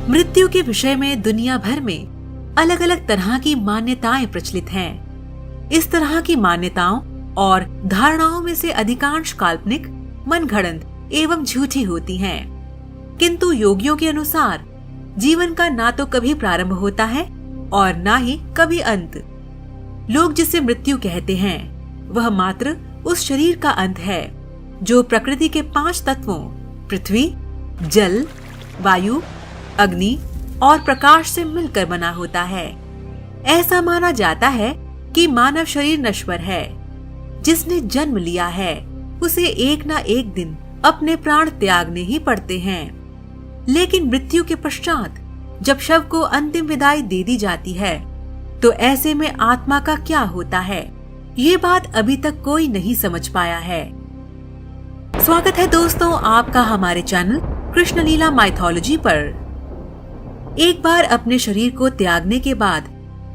मृत्यु के विषय में दुनिया भर में अलग अलग तरह की मान्यताएं प्रचलित हैं। इस तरह की मान्यताओं और धारणाओं में से अधिकांश काल्पनिक, मनगढ़ंत एवं झूठी होती हैं। किंतु योगियों के अनुसार जीवन का ना तो कभी प्रारंभ होता है और ना ही कभी अंत। लोग जिसे मृत्यु कहते हैं वह मात्र उस शरीर का अंत है जो प्रकृति के 5 तत्वों पृथ्वी, जल, वायु, अग्नि और प्रकाश से मिलकर बना होता है। ऐसा माना जाता है कि मानव शरीर नश्वर है। जिसने जन्म लिया है उसे एक ना एक दिन अपने प्राण त्यागने ही पड़ते हैं। लेकिन मृत्यु के पश्चात जब शव को अंतिम विदाई दे दी जाती है तो ऐसे में आत्मा का क्या होता है, ये बात अभी तक कोई नहीं समझ पाया है। स्वागत है दोस्तों आपका हमारे चैनल कृष्ण लीला माइथोलॉजी पर। एक बार अपने शरीर को त्यागने के बाद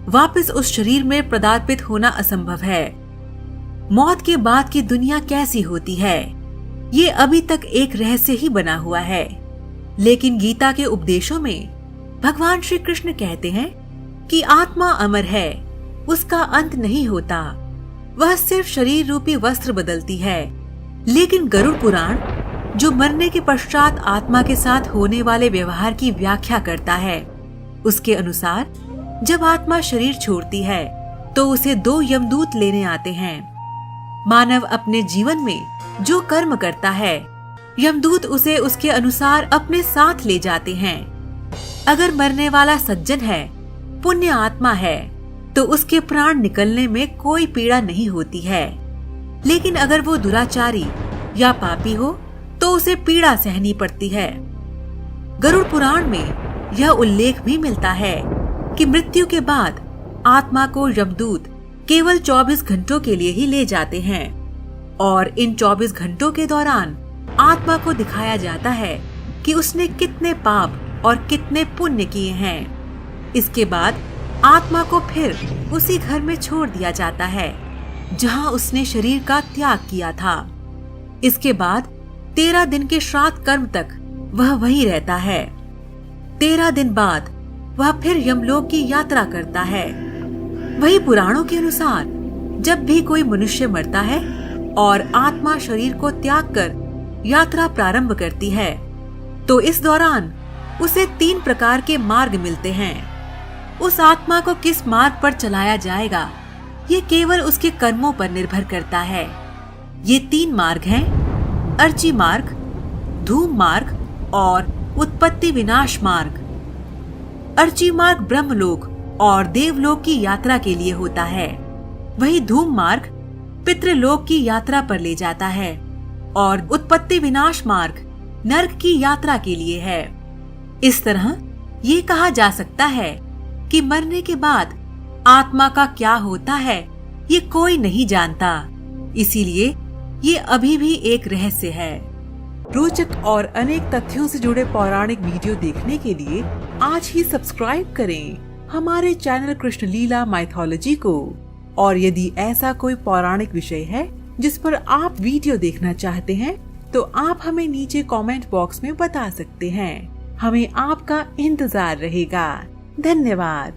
वापस उस शरीर में पदार्पित होना असंभव है। मौत के बाद की दुनिया कैसी होती है, ये अभी तक एक रहस्य ही बना हुआ है। लेकिन गीता के उपदेशों में भगवान श्री कृष्ण कहते हैं कि आत्मा अमर है, उसका अंत नहीं होता, वह सिर्फ शरीर रूपी वस्त्र बदलती है। लेकिन गरुड़ पुराण जो मरने के पश्चात आत्मा के साथ होने वाले व्यवहार की व्याख्या करता है, उसके अनुसार जब आत्मा शरीर छोड़ती है तो उसे 2 यमदूत लेने आते हैं। मानव अपने जीवन में जो कर्म करता है यमदूत उसे उसके अनुसार अपने साथ ले जाते हैं। अगर मरने वाला सज्जन है, पुण्य आत्मा है, तो उसके प्राण निकलने में कोई पीड़ा नहीं होती है। लेकिन अगर वो दुराचारी या पापी हो तो उसे पीड़ा सहनी पड़ती है। गरुड़ पुराण में यह उल्लेख भी मिलता है कि मृत्यु के बाद आत्मा को यमदूत केवल 24 घंटों के लिए ही ले जाते हैं और इन 24 घंटों के दौरान आत्मा को दिखाया जाता है कि उसने कितने पाप और कितने पुण्य किए हैं। इसके बाद आत्मा को फिर उसी घर में छोड़ दिया जाता है जहां उसने शरीर का त्याग किया था। इसके बाद 13 दिन के श्राद्ध कर्म तक वह वहीं रहता है। 13 दिन बाद वह फिर यमलोक की यात्रा करता है। वही पुराणों के अनुसार जब भी कोई मनुष्य मरता है और आत्मा शरीर को त्याग कर यात्रा प्रारंभ करती है तो इस दौरान उसे 3 प्रकार के मार्ग मिलते हैं। उस आत्मा को किस मार्ग पर चलाया जाएगा ये केवल उसके कर्मों पर निर्भर करता है। ये 3 मार्ग हैं: अर्ची मार्ग, धूम मार्ग और उत्पत्ति विनाश मार्ग। अर्ची मार्ग ब्रह्मलोक और देवलोक की यात्रा के लिए होता है। वही धूम मार्ग पितृलोक की यात्रा पर ले जाता है और उत्पत्ति विनाश मार्ग नरक की यात्रा के लिए है। इस तरह ये कहा जा सकता है कि मरने के बाद आत्मा का क्या होता है ये कोई नहीं जानता, इसीलिए ये अभी भी एक रहस्य है। रोचक और अनेक तथ्यों से जुड़े पौराणिक वीडियो देखने के लिए आज ही सब्सक्राइब करें हमारे चैनल कृष्ण लीला माइथोलॉजी को। और यदि ऐसा कोई पौराणिक विषय है जिस पर आप वीडियो देखना चाहते हैं तो आप हमें नीचे कमेंट बॉक्स में बता सकते हैं। हमें आपका इंतजार रहेगा। धन्यवाद।